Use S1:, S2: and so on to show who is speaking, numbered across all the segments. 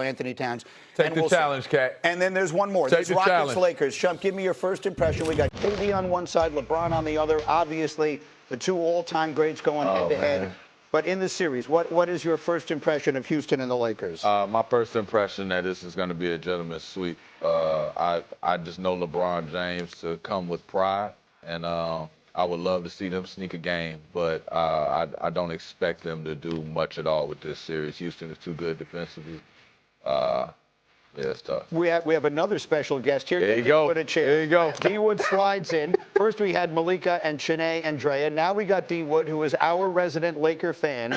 S1: Anthony Towns.
S2: Take the challenge, Cat.
S1: And then there's one more.
S2: Take
S1: There's
S2: the
S1: Rockets
S2: challenge.
S1: Lakers. Shump, give me your first impression. We got KD on one side, LeBron on the other. Obviously, the two all-time greats going head-to-head. But in the series, what is your first impression of Houston and the Lakers?
S2: My first impression that this is going to be a gentleman's sweep. I just know LeBron James to come with pride, and I would love to see them sneak a game, but I don't expect them to do much at all with this series. Houston is too good defensively. Yeah, it's tough.
S1: We have another special guest here.
S2: There you go. There you go.
S1: D Wood slides in. First we had Malika and Shanae and Drea. Now we got D Wood, who is our resident Laker fan.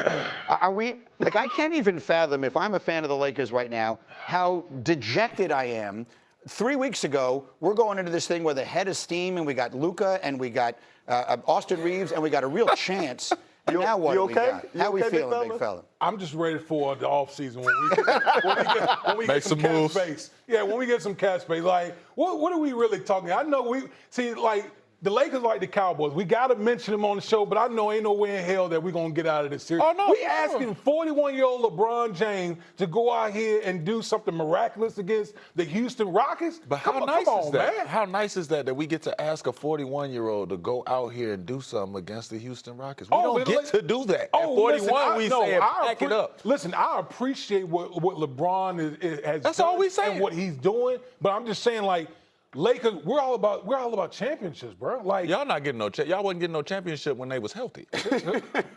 S1: Are we, like, I can't even fathom, if I'm a fan of the Lakers right now, how dejected I am. 3 weeks ago, we're going into this thing with a head of steam, and we got Luka, and we got Austin Reeves, and we got a real chance. And now what do we got? How we feeling, big fella?
S3: I'm just ready for the offseason when we get some cap space. Yeah, when we get some cap space. Like, what are we really talking? I know we see, like, the Lakers like the Cowboys. We got to mention them on the show, but I know ain't no way in hell that we're going to get out of this series.
S2: Oh, no,
S3: we asking 41-year-old LeBron James to go out here and do something miraculous against the Houston Rockets?
S4: But how nice is that?
S3: Man.
S4: How nice is that we get to ask a 41-year-old to go out here and do something against the Houston Rockets? We don't get to do that. At 41, we say pack it up.
S3: Listen, I appreciate what LeBron has
S4: That's
S3: done
S4: all we saying.
S3: and what he's doing, but I'm just saying, like, Lakers, we're all about championships, bro. Like,
S4: y'all not getting no y'all wasn't getting no championship when they was healthy.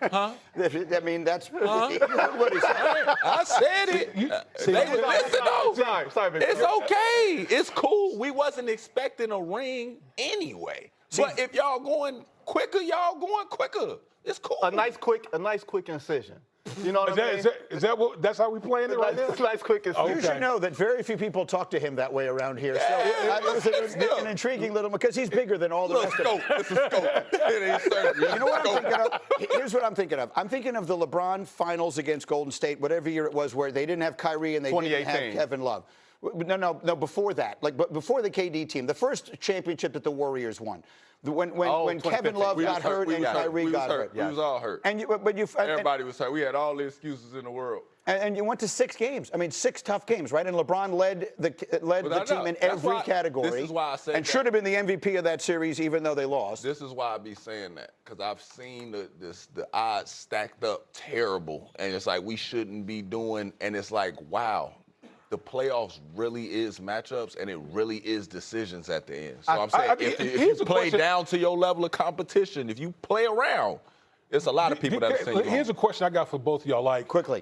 S4: Huh?
S1: I mean, that's
S4: Huh?
S1: what he said.
S4: I said it. Listen, though.
S3: Sorry,
S4: it's okay. It's cool. We wasn't expecting a ring anyway. But if y'all going quicker, y'all going quicker. It's cool.
S5: A nice quick incision. You know what I mean?
S3: Is that what? That's how we playing it right now?
S5: Nice quick incision.
S1: You should know that very few people talk to him that way around here. So it's an intriguing little, because he's bigger than all the rest of them.
S4: It's a scope. It ain't surgery.
S1: You know what I'm thinking of? Here's what I'm thinking of. I'm thinking of the LeBron finals against Golden State, whatever year it was, where they didn't have Kyrie and they didn't have Kevin Love. No, before that. Like, but before the KD team, the first championship that the Warriors won. When Kevin Love got hurt and Kyrie got hurt.
S2: We was all hurt.
S1: Everybody
S2: was hurt. We had all the excuses in the world.
S1: And you went to 6 games. I mean, 6 tough games, right? And LeBron led the team in every category.
S4: This is why I say
S1: and should have been the MVP of that series, even though they lost.
S4: This is why I be saying that, because I've seen the odds stacked up terrible, and it's like we shouldn't be doing. And it's like, wow. The playoffs really is matchups, and it really is decisions at the end. So I'm saying, if you play down to your level of competition, if you play around, it's a lot of people that have seen you.
S3: Here's a question I got for both of y'all. Like,
S1: quickly,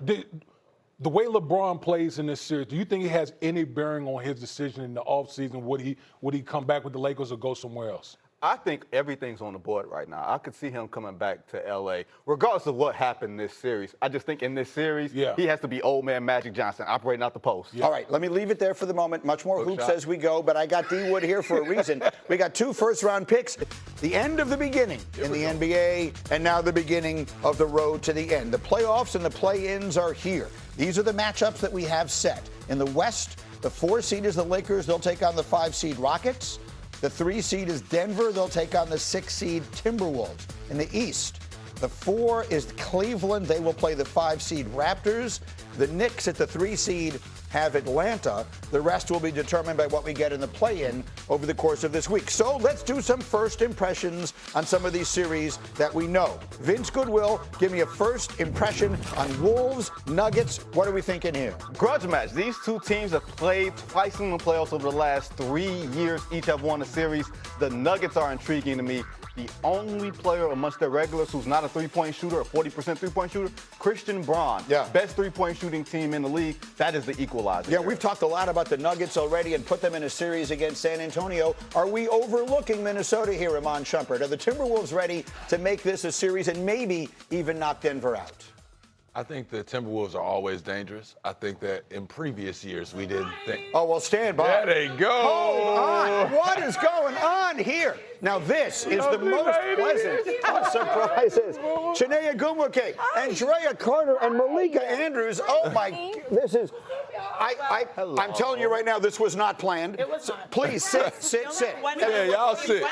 S3: the way LeBron plays in this series, do you think it has any bearing on his decision in the offseason? Would he come back with the Lakers or go somewhere else?
S5: I think everything's on the board right now. I could see him coming back to L.A., regardless of what happened in this series. I just think in this series, he has to be old man Magic Johnson, operating out the post.
S1: Yeah. All right, let me leave it there for the moment. Much more hoops as we go, but I got D. Wood here for a reason. We got 2 first-round picks. The end of the beginning in the NBA, and now the beginning of the road to the end. The playoffs and the play-ins are here. These are the matchups that we have set. In the West, the 4 seed is the Lakers. They'll take on the 5 seed Rockets. The 3 seed is Denver. They'll take on the 6 seed Timberwolves. In the East, the 4 is Cleveland. They will play the 5 seed Raptors. The Knicks at the 3 seed have Atlanta. The rest will be determined by what we get in the play-in over the course of this week. So let's do some first impressions on some of these series that we know. Vince Goodwill, give me a first impression on Wolves, Nuggets. What are we thinking here?
S5: Grudge match. These 2 teams have played twice in the playoffs over the last 3 years. Each have won a series. The Nuggets are intriguing to me. The only player amongst their regulars who's not a three-point shooter, a 40% three-point shooter, Christian Braun.
S1: Yeah.
S5: Best three-point shooting team in the league. That is the equalizer.
S1: Yeah, we've talked a lot about the Nuggets already and put them in a series against San Antonio. Are we overlooking Minnesota here, Iman Shumpert? Are the Timberwolves ready to make this a series and maybe even knock Denver out?
S4: I think the Timberwolves are always dangerous. I think that in previous years we didn't think.
S1: Oh, well, stand by.
S2: There they go.
S1: Hold on. What is going on here? Now, this is the most pleasant of surprises. Shanae Gumwake, Andrea Carter, and Malika Andrews. Oh, my. This is. I'm telling you right now, this was not planned.
S6: It was not.
S1: Please sit.
S2: Yeah, y'all sit.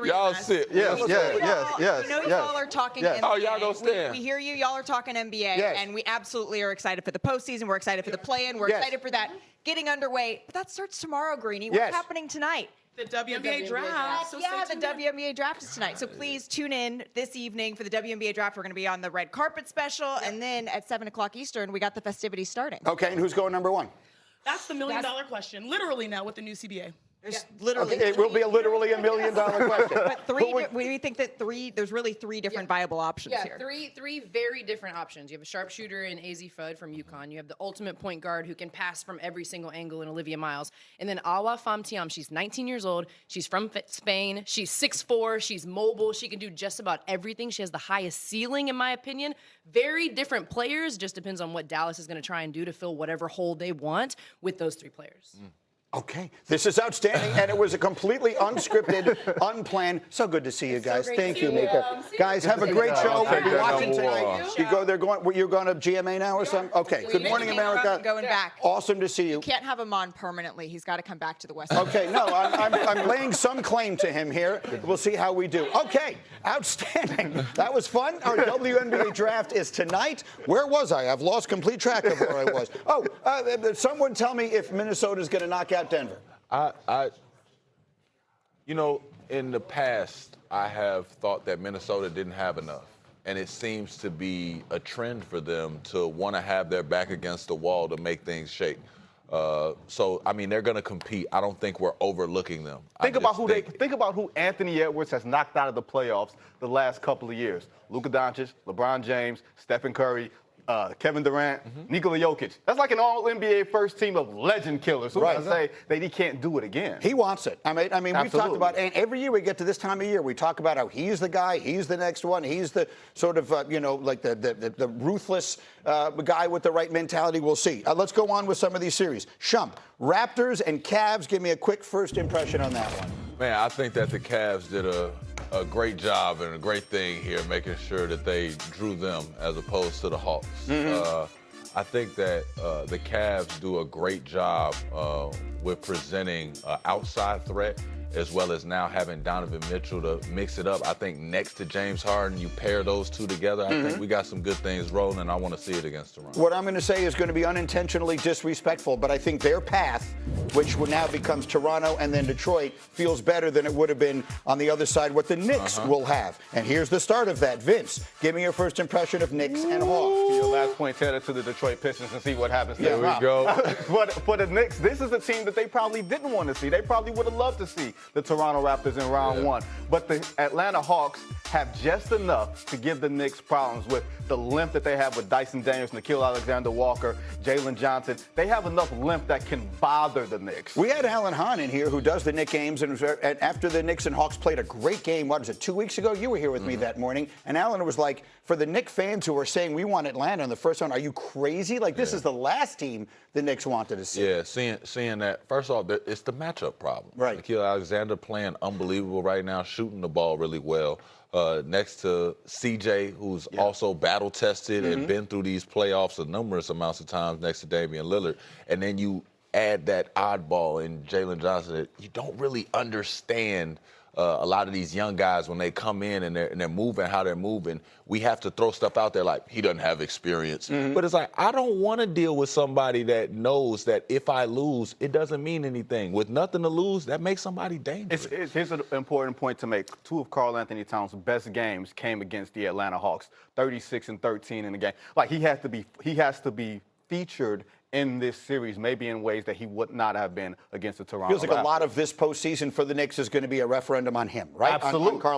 S2: Y'all sit.
S5: Yes.
S7: You know y'all are talking NBA.
S2: Oh, y'all gonna stand.
S7: We hear you. Y'all are talking NBA,
S1: Yes.
S7: and we absolutely are excited for the postseason. We're excited for the play-in. We're excited for that getting underway. But that starts tomorrow, Greenie. What's happening tonight?
S6: The WNBA draft. So
S7: Yeah, the WNBA draft is tonight. So please tune in this evening for the WNBA draft. We're going to be on the red carpet special, and then at 7 o'clock Eastern, we got the festivities starting.
S1: Okay, and who's going number one?
S6: That's the million-dollar question. Literally now with the new CBA.
S7: There's literally
S1: It will be literally $1 million question.
S7: But we think that there's really three different viable options here.
S8: Three very different options. You have a sharpshooter in AZ Fudd from UConn. You have the ultimate point guard who can pass from every single angle in Olivia Miles. And then Awa Famtiam. She's 19 years old. She's from Spain. She's 6'4". She's mobile. She can do just about everything. She has the highest ceiling, in my opinion. Very different players. Just depends on what Dallas is going to try and do to fill whatever hole they want with those three players.
S1: Okay, this is outstanding, and it was a completely unscripted, unplanned. So good to see you guys. Thank you, Mika. Guys, have a great show. We'll be watching tonight. You're going to GMA now or something? Okay. Good morning, America.
S7: Going back.
S1: Awesome to see you.
S7: Can't have him on permanently. He's got to come back to the West.
S1: Okay, no, I'm laying some claim to him here. We'll see how we do. Okay, outstanding. That was fun. Our WNBA draft is tonight. Where was I? I've lost complete track of where I was. Oh, someone tell me if Minnesota's going to knock out Denver.
S4: In the past, I have thought that Minnesota didn't have enough. And it seems to be a trend for them to want to have their back against the wall to make things shake. They're going to compete. I don't think we're overlooking them.
S5: Think about who Anthony Edwards has knocked out of the playoffs the last couple of years. Luka Doncic, LeBron James, Stephen Curry, Kevin Durant, Nikola Jokic. That's like an all-NBA first team of legend killers. Who can say that he can't do it again?
S1: He wants it. I mean, we've talked about, and every year we get to this time of year, we talk about how he's the guy, he's the next one, he's the sort of, like the ruthless guy with the right mentality. We'll see. Let's go on with some of these series. Shump, Raptors and Cavs. Give me a quick first impression on that one.
S2: Man, I think that the Cavs did a great job and a great thing here, making sure that they drew them as opposed to the Hawks. I think that the Cavs do a great job with presenting an outside threat, as well as now having Donovan Mitchell to mix it up. I think next to James Harden, you pair those two together, I think we got some good things rolling, and I want to see it against Toronto.
S1: What I'm going to say is going to be unintentionally disrespectful, but I think their path, which now becomes Toronto and then Detroit, feels better than it would have been on the other side, what the Knicks will have. And here's the start of that. Vince, give me your first impression of Knicks and Hawks.
S5: To your last point, Taylor, to the Detroit Pistons and see what happens there.
S2: There we go.
S5: For the Knicks, this is a team that they probably didn't want to see. They probably would have loved to see the Toronto Raptors in round one. But the Atlanta Hawks have just enough to give the Knicks problems with the length that they have with Dyson Daniels, Nickeil Alexander-Walker, Jalen Johnson. They have enough length that can bother the Knicks.
S1: We had Alan Hahn in here who does the Knicks games, and after the Knicks and Hawks played a great game, what was it, 2 weeks ago? You were here with me that morning, and Alan was like, for the Knicks fans who are saying we want Atlanta in the first round, are you crazy? Like, this is the last team the Knicks wanted to see.
S2: Yeah, seeing that, first off, it's the matchup problem.
S1: Right.
S2: Nickeil Alexander playing unbelievable right now, shooting the ball really well. Next to CJ, who's also battle-tested and been through these playoffs a numerous amounts of times next to Damian Lillard. And then you add that oddball in Jalen Johnson that you don't really understand a lot of these young guys when they come in and they're moving how they're moving. We have to throw stuff out there like he doesn't have experience. But it's like, I don't want to deal with somebody that knows that if I lose, it doesn't mean anything. With nothing to lose, that makes somebody dangerous.
S5: Here's an important point to make. Two of Karl Anthony Towns' best games came against the Atlanta Hawks, 36 and 13 in the game. Like, he has to be featured in this series, maybe in ways that he would not have been against the Toronto Raptors.
S1: Feels like a lot of this postseason for the Knicks is going to be a referendum on him, right?
S5: Absolutely.
S1: On Karl